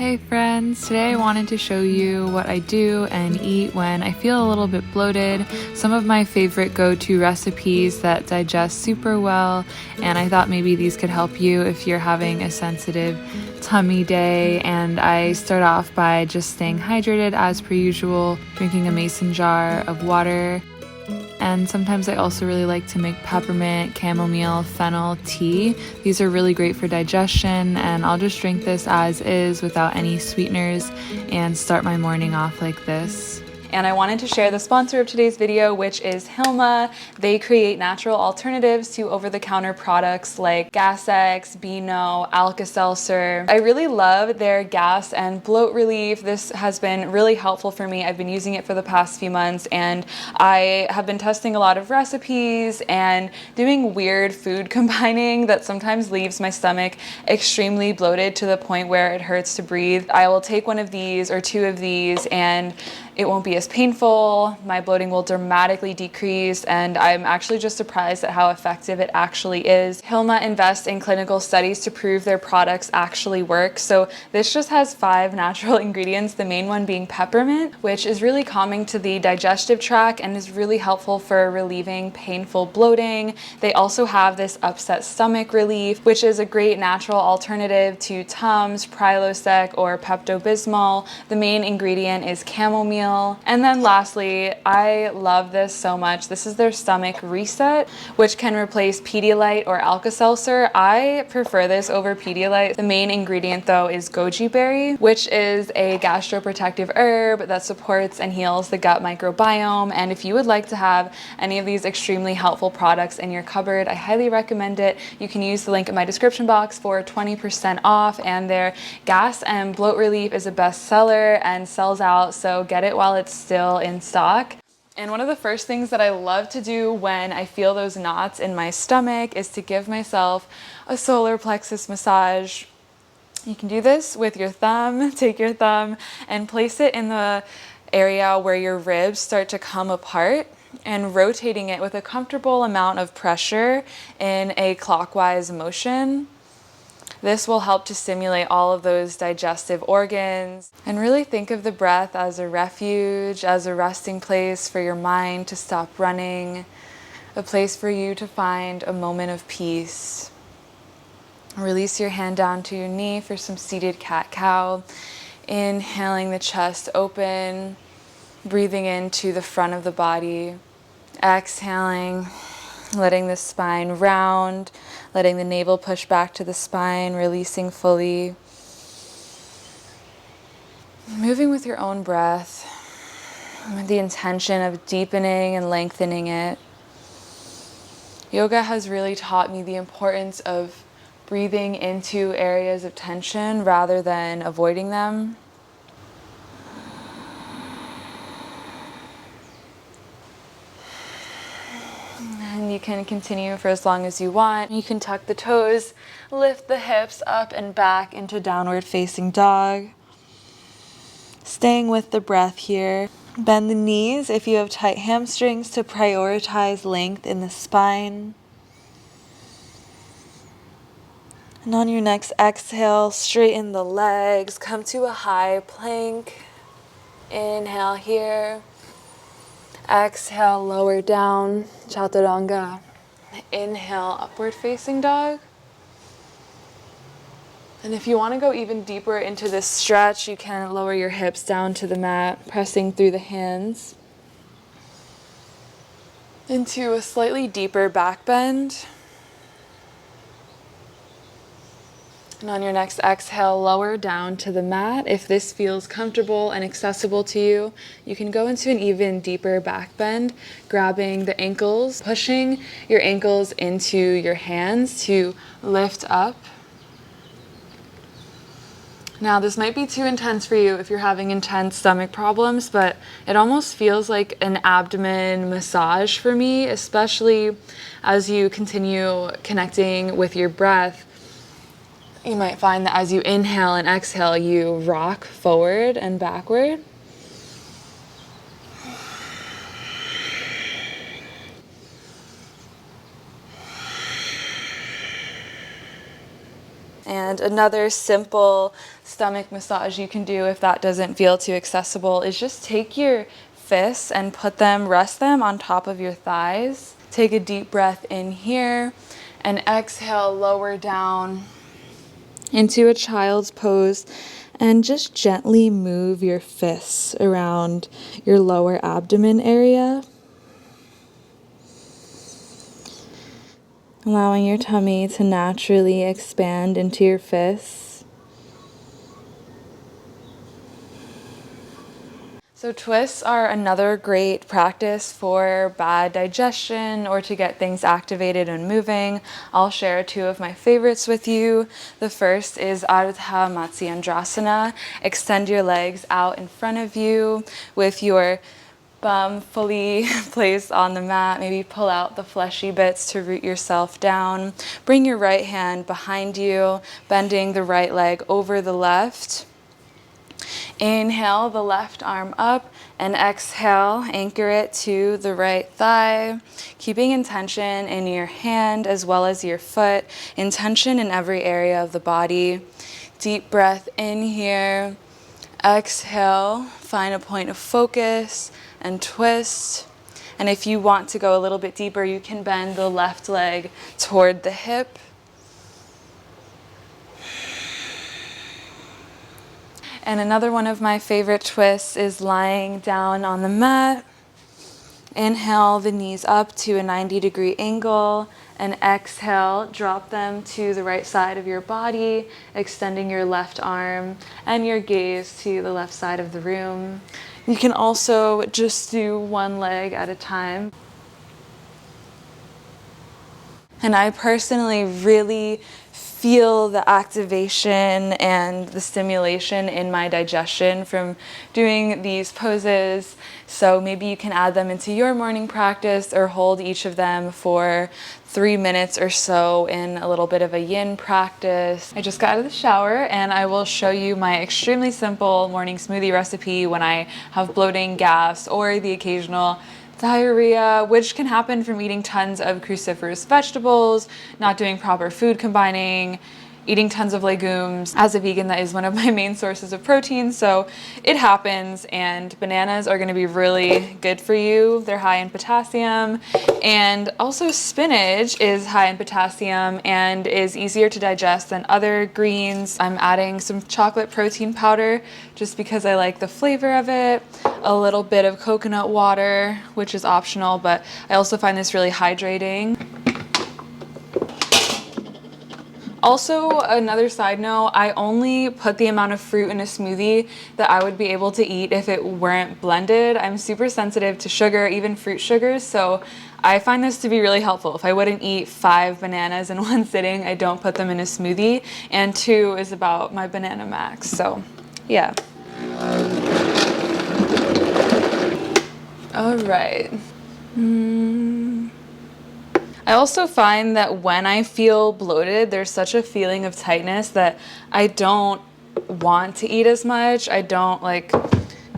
Hey friends, today I wanted to show you what I do and eat when I feel a little bit bloated, some of my favorite go-to recipes that digest super well, and I thought maybe these could help you if you're having a sensitive tummy day. And I start off by just staying hydrated as per usual, drinking a mason jar of water. And sometimes I also really like to make peppermint, chamomile, fennel tea. These are really great for digestion, and I'll just drink this as is without any sweeteners and start my morning off like this. And I wanted to share the sponsor of today's video, which is Hilma. They create natural alternatives to over-the-counter products like Gas X, Beano, Alka-Seltzer. I really love their gas and bloat relief. This has been really helpful for me. I've been using it for the past few months, and I have been testing a lot of recipes and doing weird food combining that sometimes leaves my stomach extremely bloated to the point where it hurts to breathe. I will take one of these or two of these and it won't be as painful, my bloating will dramatically decrease, and I'm actually just surprised at how effective it actually is. Hilma invests in clinical studies to prove their products actually work. So this just has 5 natural ingredients, the main one being peppermint, which is really calming to the digestive tract and is really helpful for relieving painful bloating. They also have this upset stomach relief, which is a great natural alternative to Tums, Prilosec, or Pepto-Bismol. The main ingredient is chamomile. And then lastly, I love this so much. This is their stomach reset, which can replace Pedialyte or Alka-Seltzer. I prefer this over Pedialyte. The main ingredient though is goji berry, which is a gastroprotective herb that supports and heals the gut microbiome. And if you would like to have any of these extremely helpful products in your cupboard, I highly recommend it. You can use the link in my description box for 20% off, and their gas and bloat relief is a bestseller and sells out, so get it while it's still in stock. And one of the first things that I love to do when I feel those knots in my stomach is to give myself a solar plexus massage. You can do this with your thumb. Take your thumb and place it in the area where your ribs start to come apart, and rotating it with a comfortable amount of pressure in a clockwise motion. This will help to stimulate all of those digestive organs, and really think of the breath as a refuge, as a resting place for your mind to stop running, a place for you to find a moment of peace. Release your hand down to your knee for some seated cat-cow. Inhaling the chest open, breathing into the front of the body. Exhaling, letting the spine round, letting the navel push back to the spine, releasing fully. Moving with your own breath, with the intention of deepening and lengthening it. Yoga has really taught me the importance of breathing into areas of tension rather than avoiding them. And you can continue for as long as you want. You can tuck the toes, lift the hips up and back into downward facing dog. Staying with the breath here. Bend the knees if you have tight hamstrings to prioritize length in the spine. And on your next exhale, straighten the legs. Come to a high plank. Inhale here. Exhale, lower down, chaturanga. Inhale, upward facing dog. And if you want to go even deeper into this stretch, you can lower your hips down to the mat, pressing through the hands. Into a slightly deeper back bend. And on your next exhale, lower down to the mat. If this feels comfortable and accessible to you, you can go into an even deeper back bend, grabbing the ankles, pushing your ankles into your hands to lift up. Now, this might be too intense for you if you're having intense stomach problems, but it almost feels like an abdomen massage for me, especially as you continue connecting with your breath. You might find that as you inhale and exhale, you rock forward and backward. And another simple stomach massage you can do if that doesn't feel too accessible is just take your fists and rest them on top of your thighs. Take a deep breath in here and exhale, lower down into a child's pose, and just gently move your fists around your lower abdomen area, allowing your tummy to naturally expand into your fists. So twists are another great practice for bad digestion or to get things activated and moving. I'll share two of my favorites with you. The first is Ardha Matsyendrasana. Extend your legs out in front of you with your bum fully placed on the mat. Maybe pull out the fleshy bits to root yourself down. Bring your right hand behind you, bending the right leg over the left. Inhale the left arm up and exhale, anchor it to the right thigh, keeping intention in your hand as well as your foot, intention in every area of the body. Deep breath in here, exhale, find a point of focus and twist. And if you want to go a little bit deeper, you can bend the left leg toward the hip. And another one of my favorite twists is lying down on the mat. Inhale the knees up to a 90-degree angle and exhale, drop them to the right side of your body, extending your left arm and your gaze to the left side of the room. You can also just do one leg at a time. And I personally really feel the activation and the stimulation in my digestion from doing these poses. So maybe you can add them into your morning practice or hold each of them for 3 minutes or so in a little bit of a yin practice. I just got out of the shower and I will show you my extremely simple morning smoothie recipe when I have bloating, gas, or the occasional diarrhea, which can happen from eating tons of cruciferous vegetables, not doing proper food combining, eating tons of legumes. As a vegan, that is one of my main sources of protein, so it happens, and bananas are going to be really good for you. They're high in potassium, and also spinach is high in potassium and is easier to digest than other greens. I'm adding some chocolate protein powder just because I like the flavor of it, a little bit of coconut water, which is optional, but I also find this really hydrating. Also, another side note, I only put the amount of fruit in a smoothie that I would be able to eat if it weren't blended. I'm super sensitive to sugar, even fruit sugars, so I find this to be really helpful. If I wouldn't eat 5 bananas in one sitting, I don't put them in a smoothie, and 2 is about my banana max, so yeah. All right. I also find that when I feel bloated, there's such a feeling of tightness that I don't want to eat as much. I don't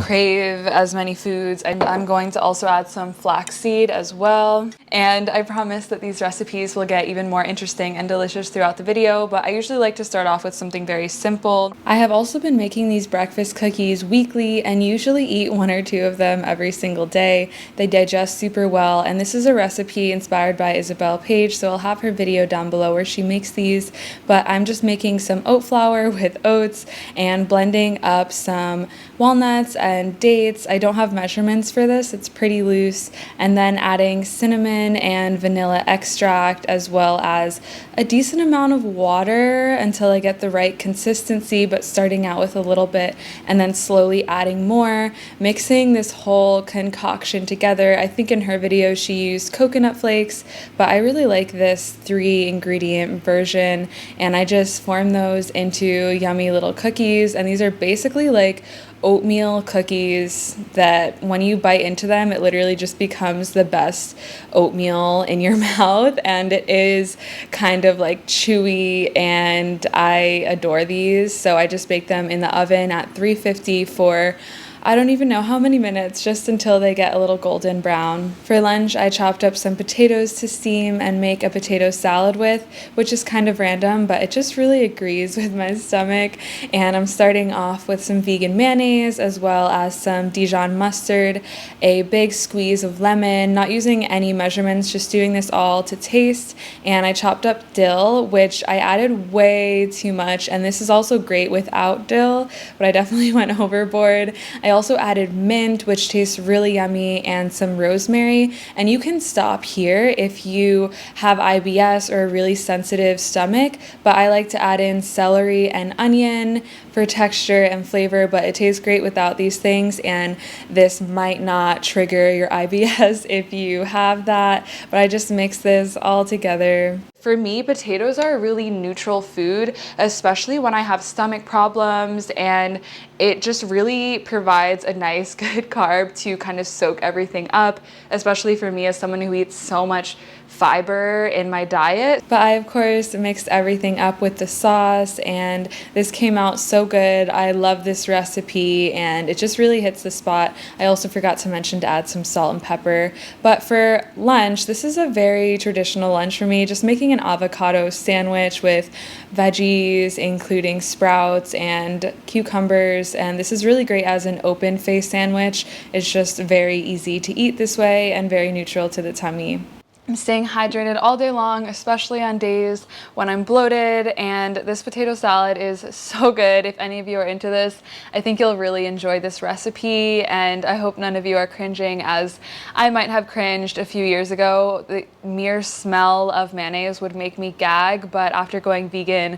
crave as many foods. I'm going to also add some flaxseed as well. And I promise that these recipes will get even more interesting and delicious throughout the video, but I usually like to start off with something very simple. I have also been making these breakfast cookies weekly and usually eat 1 or 2 of them every single day. They digest super well, and this is a recipe inspired by Isabel Page, so I'll have her video down below where she makes these, but I'm just making some oat flour with oats and blending up some walnuts and dates. I don't have measurements for this, it's pretty loose, and then adding cinnamon and vanilla extract as well as a decent amount of water until I get the right consistency, but starting out with a little bit and then slowly adding more, mixing this whole concoction together. I think in her video she used coconut flakes, but I really like this 3-ingredient version, and I just form those into yummy little cookies, and these are basically like oatmeal cookies that when you bite into them, it literally just becomes the best oatmeal in your mouth, and it is kind of like chewy, and I adore these. So I just bake them in the oven at 350 for I don't even know how many minutes, just until they get a little golden brown. For lunch, I chopped up some potatoes to steam and make a potato salad with, which is kind of random, but it just really agrees with my stomach. And I'm starting off with some vegan mayonnaise as well as some Dijon mustard, a big squeeze of lemon, not using any measurements, just doing this all to taste. And I chopped up dill, which I added way too much, and this is also great without dill, but I definitely went overboard. I also added mint, which tastes really yummy, and some rosemary. And you can stop here if you have IBS or a really sensitive stomach, but I like to add in celery and onion for texture and flavor, but it tastes great without these things, and this might not trigger your IBS if you have that, but I just mix this all together. For me, potatoes are a really neutral food, especially when I have stomach problems, and it just really provides a nice good carb to kind of soak everything up, especially for me as someone who eats so much fiber in my diet. But I of course mixed everything up with the sauce, and this came out so good. I love this recipe and it just really hits the spot. I also forgot to mention to add some salt and pepper. But for lunch, this is a very traditional lunch for me, just making an avocado sandwich with veggies including sprouts and cucumbers, and this is really great as an open face sandwich. It's just very easy to eat this way and very neutral to the tummy. I'm staying hydrated all day long, especially on days when I'm bloated, and this potato salad is so good. If any of you are into this, I think you'll really enjoy this recipe, and I hope none of you are cringing as I might have cringed a few years ago. The mere smell of mayonnaise would make me gag, but after going vegan,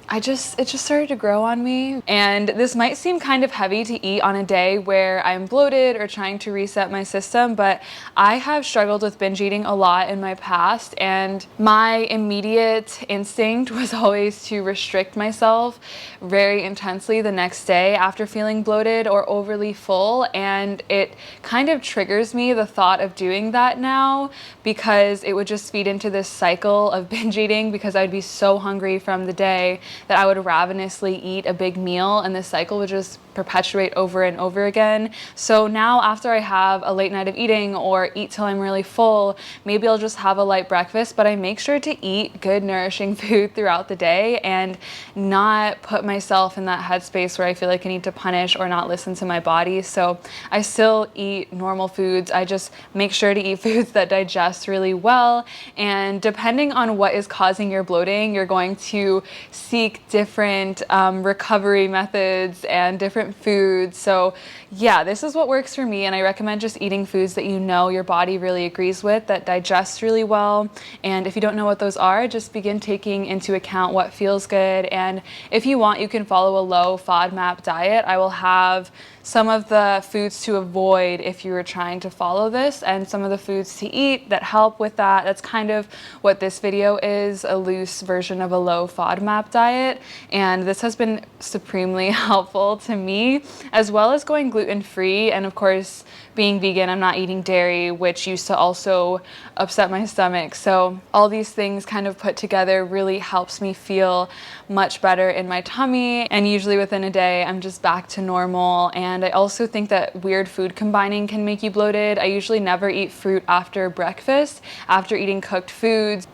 it just started to grow on me. And this might seem kind of heavy to eat on a day where I'm bloated or trying to reset my system, but I have struggled with binge eating a lot in my past, and my immediate instinct was always to restrict myself very intensely the next day after feeling bloated or overly full, and it kind of triggers me, the thought of doing that now, because it would just feed into this cycle of binge eating because I'd be so hungry from the day that I would ravenously eat a big meal, and this cycle would just perpetuate over and over again. So now after I have a late night of eating or eat till I'm really full, maybe I'll just have a light breakfast, but I make sure to eat good nourishing food throughout the day and not put myself in that headspace where I feel like I need to punish or not listen to my body. So I still eat normal foods. I just make sure to eat foods that digest really well, and depending on what is causing your bloating, you're going to seek different recovery methods and different foods. So yeah, this is what works for me, and I recommend just eating foods that you know your body really agrees with, that digest really well. And if you don't know what those are, just begin taking into account what feels good. And if you want, you can follow a low FODMAP diet. I will have some of the foods to avoid if you were trying to follow this, and some of the foods to eat that help with that. That's kind of what this video is, a loose version of a low FODMAP diet, and this has been supremely helpful to me, as well as going gluten-free. And of course, being vegan, I'm not eating dairy, which used to also upset my stomach. So all these things kind of put together really helps me feel much better in my tummy, and usually within a day I'm just back to normal. And I also think that weird food combining can make you bloated. I usually never eat fruit after breakfast, after eating cooked foods.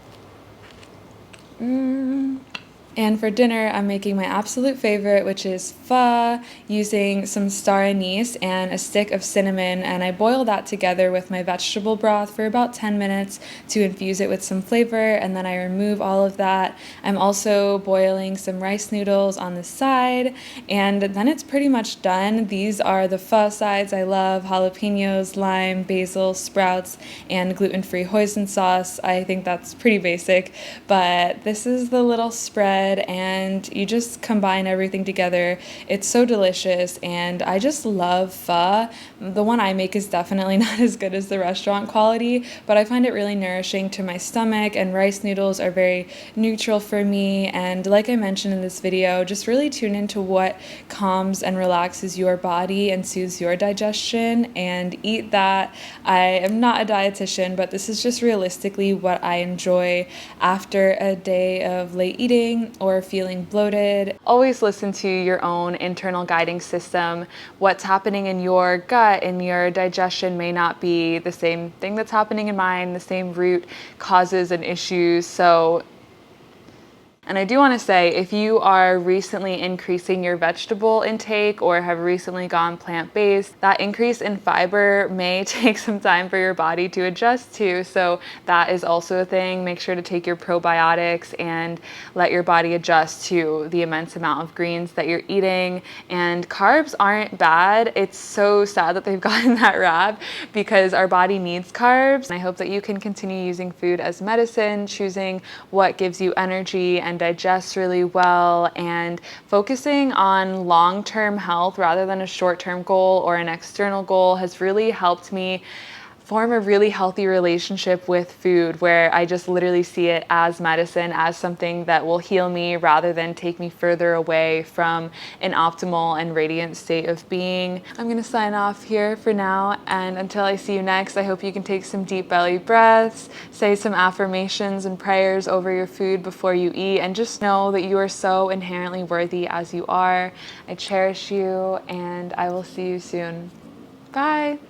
And for dinner, I'm making my absolute favorite, which is pho, using some star anise and a stick of cinnamon, and I boil that together with my vegetable broth for about 10 minutes to infuse it with some flavor, and then I remove all of that. I'm also boiling some rice noodles on the side, and then it's pretty much done. These are the pho sides I love: jalapenos, lime, basil, sprouts, and gluten-free hoisin sauce. I think that's pretty basic, but this is the little spread, and you just combine everything together. It's so delicious, and I just love pho. The one I make is definitely not as good as the restaurant quality, but I find it really nourishing to my stomach, and rice noodles are very neutral for me. And like I mentioned in this video, just really tune into what calms and relaxes your body and soothes your digestion, and eat that. I am not a dietitian, but this is just realistically what I enjoy after a day of late eating. or feeling bloated, always listen to your own internal guiding system. What's happening in your gut and your digestion may not be the same thing that's happening in mine, the same root causes and issues. And I do want to say, if you are recently increasing your vegetable intake or have recently gone plant-based, that increase in fiber may take some time for your body to adjust to. So that is also a thing. Make sure to take your probiotics and let your body adjust to the immense amount of greens that you're eating. And carbs aren't bad. It's so sad that they've gotten that rap because our body needs carbs. And I hope that you can continue using food as medicine, choosing what gives you energy and digest really well, and focusing on long-term health rather than a short-term goal or an external goal has really helped me form a really healthy relationship with food, where I just literally see it as medicine, as something that will heal me rather than take me further away from an optimal and radiant state of being. I'm gonna sign off here for now, and until I see you next, I hope you can take some deep belly breaths, say some affirmations and prayers over your food before you eat, and just know that you are so inherently worthy as you are. I cherish you, and I will see you soon. Bye.